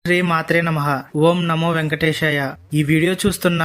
శ్రీ మాత్రే నమః. ఓం నమో వెంకటేశాయ. ఈ వీడియో చూస్తున్న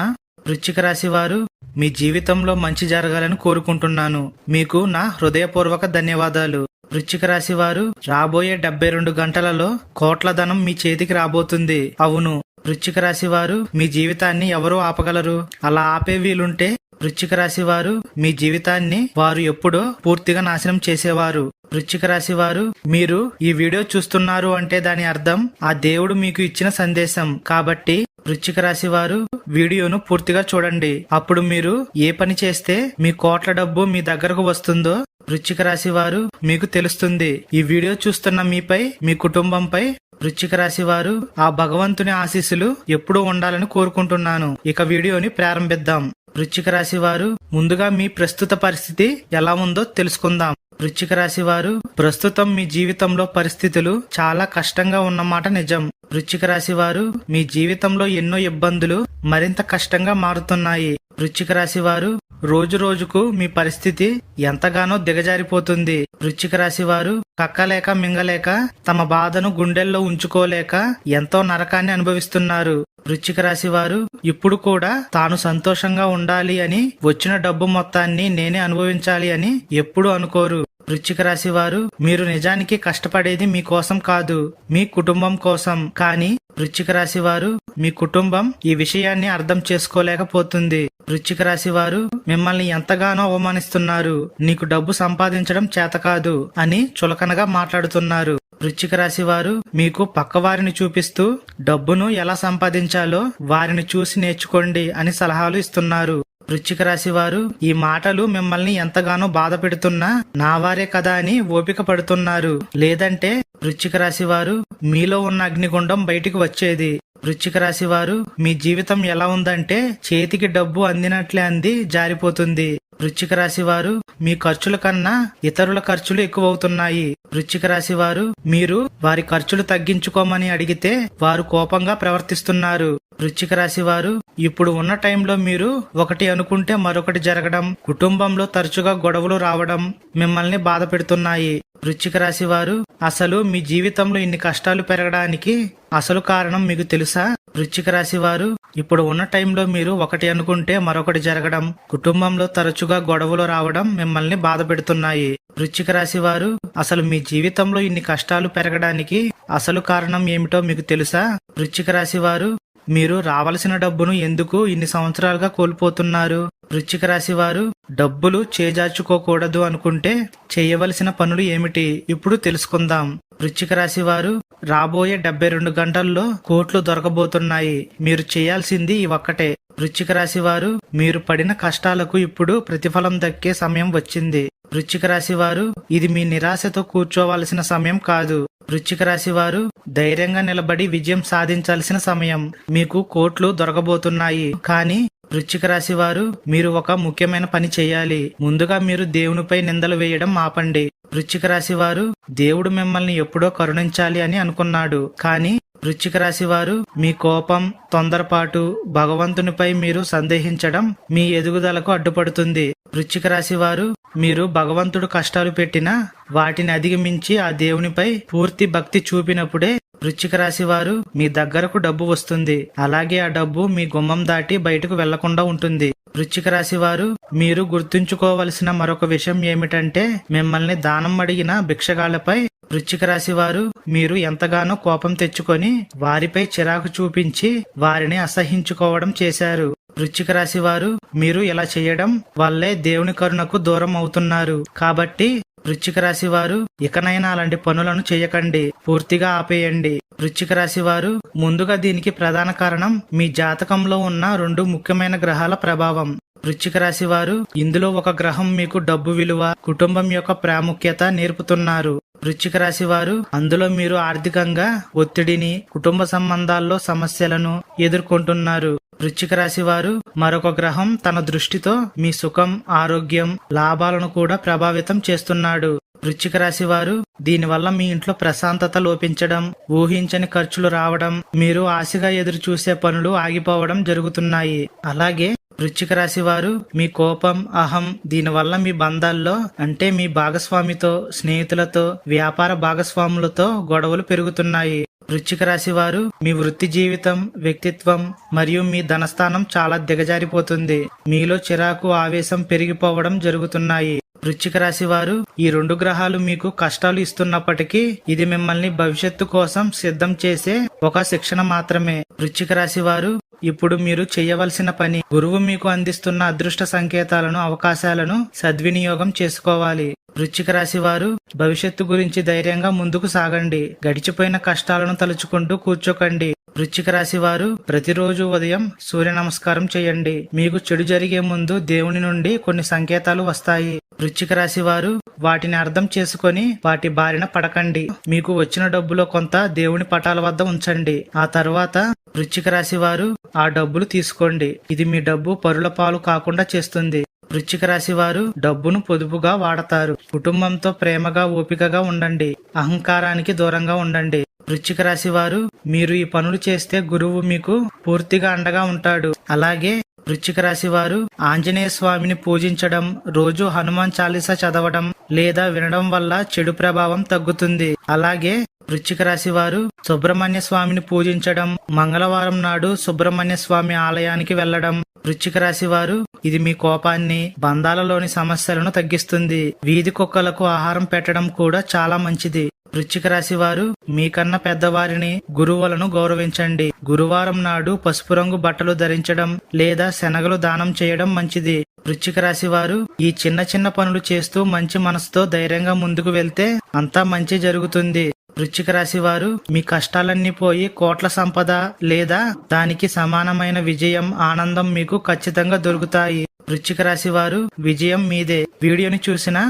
వృశ్చిక రాశి వారు మీ జీవితంలో మంచి జరగాలని కోరుకుంటున్నాను. మీకు నా హృదయపూర్వక ధన్యవాదాలు. వృశ్చిక రాశి వారు రాబోయే 72 గంటలలో కోట్ల ధనం మీ చేతికి రాబోతుంది. అవును, వృశ్చిక రాశి వారు మీ జీవితాన్ని ఎవరూ ఆపగలరు. అలా ఆపే వీలుంటే వృశ్చిక రాశి వారు మీ జీవితాన్ని వారు ఎప్పుడో పూర్తిగా నాశనం చేసేవారు. వృశ్చిక రాశి వారు మీరు ఈ వీడియో చూస్తున్నారు అంటే దాని అర్థం ఆ దేవుడు మీకు ఇచ్చిన సందేశం. కాబట్టి వృశ్చిక రాశి వారు వీడియోను పూర్తిగా చూడండి. అప్పుడు మీరు ఏ పని చేస్తే మీ కోట్ల డబ్బు మీ దగ్గరకు వస్తుందో వృశ్చిక రాశి వారు మీకు తెలుస్తుంది. ఈ వీడియో చూస్తున్న మీపై, మీ కుటుంబంపై వృశ్చిక రాశి వారు ఆ భగవంతుని ఆశీస్సులు ఎప్పుడూ ఉండాలని కోరుకుంటున్నాను. ఇక వీడియోని ప్రారంభిద్దాం. వృశ్చిక రాశి వారు ముందుగా మీ ప్రస్తుత పరిస్థితి ఎలా ఉందో తెలుసుకుందాం. వృశ్చిక రాశి వారు ప్రస్తుతం మీ జీవితంలో పరిస్థితులు చాలా కష్టంగా ఉన్నమాట నిజం. వృశ్చిక రాశి వారు మీ జీవితంలో ఎన్నో ఇబ్బందులు మరింత కష్టంగా మారుతున్నాయి. వృశ్చిక రాశి వారు రోజు రోజుకు మీ పరిస్థితి ఎంతగానో దిగజారిపోతుంది. వృశ్చిక రాశి వారు కక్కలేక మింగలేక తమ బాధను గుండెల్లో ఉంచుకోలేక ఎంతో నరకాన్ని అనుభవిస్తున్నారు. వృశ్చిక రాశి వారు ఇప్పుడు కూడా తాను సంతోషంగా ఉండాలి అని, వచ్చిన డబ్బు మొత్తాన్ని నేనే అనుభవించాలి అని ఎప్పుడూ అనుకోరు. వృశ్చిక రాశి వారు మీరు నిజానికి కష్టపడేది మీకోసం కాదు, మీ కుటుంబం కోసం. కానీ వృశ్చిక రాశి వారు మీ కుటుంబం ఈ విషయాన్ని అర్థం చేసుకోలేకపోతుంది. వృశ్చిక రాశి వారు మిమ్మల్ని ఎంతగానో అవమానిస్తున్నారు. నీకు డబ్బు సంపాదించడం చేతకాదు అని చులకనగా మాట్లాడుతున్నారు. వృశ్చిక రాశి వారు మీకు పక్కవారిని చూపిస్తూ డబ్బును ఎలా సంపాదించాలో వారిని చూసి నేర్చుకోండి అని సలహాలు ఇస్తున్నారు. వృశ్చిక రాశి వారు ఈ మాటలు మిమ్మల్ని ఎంతగానో బాధ పెడుతున్నా నా వారే కదా అని ఓపిక పడుతున్నారు. లేదంటే వృశ్చిక రాశి వారు మీలో ఉన్న అగ్నిగుండం బయటికి వచ్చేది. వృశ్చిక రాశి వారు మీ జీవితం ఎలా ఉందంటే చేతికి డబ్బు అందినట్లే అంది జారిపోతుంది. వృశ్చిక రాశి వారు మీ ఖర్చుల కన్నా ఇతరుల ఖర్చులు ఎక్కువవుతున్నాయి. వృశ్చిక రాశి వారు మీరు వారి ఖర్చులు తగ్గించుకోమని అడిగితే వారు కోపంగా ప్రవర్తిస్తున్నారు. వృశ్చిక రాశి వారు ఇప్పుడు ఉన్న టైంలో మీరు ఒకటి అనుకుంటే మరొకటి జరగడం, కుటుంబంలో తరచుగా గొడవలు రావడం మిమ్మల్ని బాధ పెడుతున్నాయి. వృశ్చిక రాశి వారు అసలు మీ జీవితంలో ఇన్ని కష్టాలు పెరగడానికి అసలు కారణం మీకు తెలుసా? వృశ్చిక రాశి వారు ఇప్పుడు ఉన్న టైంలో మీరు ఒకటి అనుకుంటే మరొకటి జరగడం, కుటుంబంలో తరచుగా గొడవలు రావడం మిమ్మల్ని బాధ పెడుతున్నాయి. వృశ్చిక రాశి వారు అసలు మీ జీవితంలో ఇన్ని కష్టాలు పెరగడానికి అసలు కారణం ఏమిటో మీకు తెలుసా? వృశ్చిక రాశి వారు మీరు రావలసిన డబ్బును ఎందుకు ఇన్ని సంవత్సరాలుగా కోల్పోతున్నారు? వృశ్చిక రాశి వారు డబ్బులు చేజార్చుకోకూడదు అనుకుంటే చేయవలసిన పనులు ఏమిటి ఇప్పుడు తెలుసుకుందాం. వృశ్చిక రాశి వారు రాబోయే 72 గంటల్లో కోట్లు దొరకబోతున్నాయి. మీరు చేయాల్సింది ఈ ఒక్కటే. వృశ్చిక రాశి వారు మీరు పడిన కష్టాలకు ఇప్పుడు ప్రతిఫలం దక్కే సమయం వచ్చింది. వృశ్చిక రాశి వారు ఇది మీ నిరాశతో కూర్చోవలసిన సమయం కాదు. వృశ్చిక రాశి వారు ధైర్యంగా నిలబడి విజయం సాధించాల్సిన సమయం. మీకు కోట్లు దొరకబోతున్నాయి. కానీ వృశ్చిక రాశి వారు మీరు ఒక ముఖ్యమైన పని చేయాలి. ముందుగా మీరు దేవునిపై నిందలు వేయడం ఆపండి. వృశ్చిక రాశి వారు దేవుడు మిమ్మల్ని ఎప్పుడో కరుణించాలి అని అనుకున్నాడు. కానీ వృశ్చిక రాశి వారు మీ కోపం, తొందరపాటు, భగవంతునిపై మీరు సందేహించడం మీ ఎదుగుదలకు అడ్డుపడుతుంది. వృశ్చిక రాశి వారు మీరు భగవంతుడు కష్టాలు పెట్టినా వాటిని అధిగమించి ఆ దేవునిపై పూర్తి భక్తి చూపినప్పుడే వృశ్చిక రాశి వారు మీ దగ్గరకు డబ్బు వస్తుంది. అలాగే ఆ డబ్బు మీ గుమ్మం దాటి బయటకు వెళ్లకుండా ఉంటుంది. వృశ్చిక రాశి వారు మీరు గుర్తుంచుకోవలసిన మరొక విషయం ఏమిటంటే మిమ్మల్ని దానం అడిగిన భిక్షగాళ్లపై వృశ్చిక రాశి వారు మీరు ఎంతగానో కోపం తెచ్చుకొని వారిపై చిరాకు చూపించి వారిని అసహించుకోవడం చేశారు. వృశ్చిక రాశి వారు మీరు ఇలా చేయడం వల్లే దేవుని కరుణకు దూరం అవుతున్నారు. కాబట్టి వృశ్చిక రాశి వారు ఇకనైనా అలాంటి పనులను చేయకండి, పూర్తిగా ఆపేయండి. వృశ్చిక రాశి వారు ముందుగా దీనికి ప్రధాన కారణం మీ జాతకంలో ఉన్న 2 ముఖ్యమైన గ్రహాల ప్రభావం. వృశ్చిక రాశి వారు ఇందులో ఒక గ్రహం మీకు డబ్బు విలువ, కుటుంబం యొక్క ప్రాముఖ్యత నేర్పుతున్నారు. వృశ్చిక రాశి వారు అందులో మీరు ఆర్థికంగా ఒత్తిడిని, కుటుంబ సంబంధాల్లో సమస్యలను ఎదుర్కొంటున్నారు. వృశ్చిక రాశి వారు మరొక గ్రహం తన దృష్టితో మీ సుఖం, ఆరోగ్యం, లాభాలను కూడా ప్రభావితం చేస్తున్నాడు. వృశ్చిక రాశి వారు దీనివల్ల మీ ఇంట్లో ప్రశాంతత లోపించడం, ఊహించని ఖర్చులు రావడం, మీరు ఆశగా ఎదురు చూసే పనులు ఆగిపోవడం జరుగుతున్నాయి. అలాగే వృశ్చిక రాశి వారు మీ కోపం, అహం దీనివల్ల మీ బంధాల్లో అంటే మీ భాగస్వామితో, స్నేహితులతో, వ్యాపార భాగస్వాములతో గొడవలు పెరుగుతున్నాయి. వృశ్చిక రాశి వారు మీ వృత్తి జీవితం, వ్యక్తిత్వం మరియు మీ ధనస్థానం చాలా దిగజారిపోతుంది. మీలో చిరాకు, ఆవేశం పెరిగిపోవడం జరుగుతున్నాయి. వృశ్చిక రాశి వారు ఈ 2 గ్రహాలు మీకు కష్టాలు ఇస్తున్నప్పటికీ ఇది మిమ్మల్ని భవిష్యత్తు కోసం సిద్ధం చేసే ఒక శిక్షణ మాత్రమే. వృశ్చిక రాశి వారు ఇప్పుడు మీరు చేయవలసిన పని గురువు మీకు అందిస్తున్న అదృష్ట సంకేతాలను, అవకాశాలను సద్వినియోగం చేసుకోవాలి. వృశ్చిక రాశి వారు భవిష్యత్తు గురించి ధైర్యంగా ముందుకు సాగండి. గడిచిపోయిన కష్టాలను తలుచుకుంటూ కూర్చోకండి. వృశ్చిక రాశి వారు ప్రతిరోజు ఉదయం సూర్య నమస్కారం చేయండి. మీకు చెడు జరిగే ముందు దేవుని నుండి కొన్ని సంకేతాలు వస్తాయి. వృశ్చిక రాశి వారు వాటిని అర్థం చేసుకొని వాటి బారిన పడకండి. మీకు వచ్చిన డబ్బులో కొంత దేవుని పటాల వద్ద ఉంచండి. ఆ తర్వాత వృశ్చిక రాశి వారు ఆ డబ్బులు తీసుకోండి. ఇది మీ డబ్బు పరుల పాలు కాకుండా చేస్తుంది. వృశ్చిక రాశి వారు డబ్బును పొదుపుగా వాడతారు. కుటుంబంతో ప్రేమగా, ఓపికగా ఉండండి. అహంకారానికి దూరంగా ఉండండి. వృశ్చిక రాశి వారు మీరు ఈ పనులు చేస్తే గురువు మీకు పూర్తిగా అండగా ఉంటాడు. అలాగే వృశ్చిక రాశి వారు ఆంజనేయ స్వామిని పూజించడం, రోజు హనుమాన్ చాలీసా చదవడం లేదా వినడం వల్ల చెడు ప్రభావం తగ్గుతుంది. అలాగే వృశ్చిక రాశి వారు సుబ్రహ్మణ్య స్వామిని పూజించడం, మంగళవారం నాడు సుబ్రహ్మణ్య స్వామి ఆలయానికి వెళ్లడం. వృశ్చిక రాశి వారు ఇది మీ కోపాన్ని, బంధాలలోని సమస్యలను తగ్గిస్తుంది. వీధి కుక్కలకు ఆహారం పెట్టడం కూడా చాలా మంచిది. వృశ్చిక రాశి వారు మీకన్నా పెద్దవారిని, గురువులను గౌరవించండి. గురువారం నాడు పసుపు రంగు బట్టలు ధరించడం లేదా శనగలు దానం చేయడం మంచిది. వృశ్చిక రాశి వారు ఈ చిన్న చిన్న పనులు చేస్తూ మంచి మనసుతో ధైర్యంగా ముందుకు వెళ్తే అంతా మంచి జరుగుతుంది. వృశ్చిక రాశి వారు మీ కష్టాలన్నీ పోయి కోట్ల సంపద లేదా దానికి సమానమైన విజయం, ఆనందం మీకు ఖచ్చితంగా దొరుకుతాయి. వృశ్చిక రాశి వారు విజయం మీదే. వీడియోని చూసిన